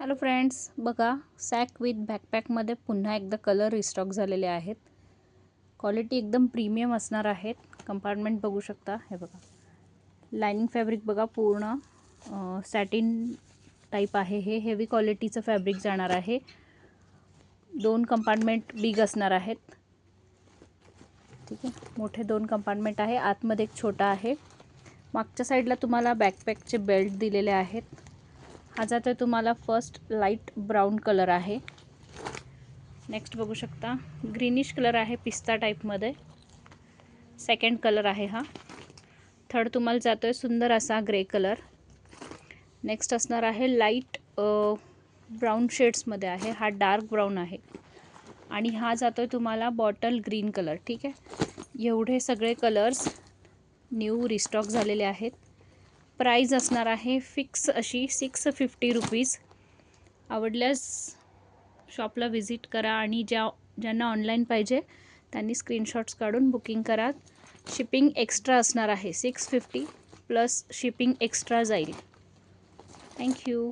Hello friends, बघा sack with बॅकपॅकमध्ये पुन्हा एकदा कलर रिस्टॉक झालेले आहेत. क्वालिटी एकदम प्रीमियम असणार आहेत. कंपार्टमेंट बघू शकता. हे बघा, लाइनिंग फॅब्रिक बघा, पूर्ण सॅटिन टाईप आहे. हे हेवी क्वालिटीचं फॅब्रिक जाणार आहे. 2 कंपार्टमेंट बिग असणार आहेत. ठीक आहे, मोठे 2 कंपार्टमेंट आहे. आतमध्ये एक छोटा आहे. मागच्या साईडला तुम्हाला बॅकपॅकचे बेल्ट दिलेले आहेत. हा जातो तुम्हाला फर्स्ट लाईट ब्राउन कलर आहे. नेक्स्ट बघू शकता, ग्रीनिश कलर आहे पिस्ता टाईपमध्ये. सेकंड कलर आहे हा. थर्ड तुम्हाला जातोय सुंदर असा ग्रे कलर. नेक्स्ट असणार आहे लाईट ब्राउन शेड्समध्ये आहे. हा डार्क ब्राउन आहे. आणि हा जातोय तुम्हाला बॉटल ग्रीन कलर. ठीक आहे, एवढे सगळे कलर्स न्यू रिस्टॉक झालेले आहेत. प्राइस असणार आहे फिक्स अशी 650 रुपीज. आवडल्यास शॉपला व्हिजिट करा आणि ज्यांना ऑनलाईन पाहिजे त्यांनी स्क्रीनशॉट्स काढून बुकिंग करा. शिपिंग एक्स्ट्रा असणार आहे. 650 प्लस शिपिंग एक्स्ट्रा जाईल. थँक्यू.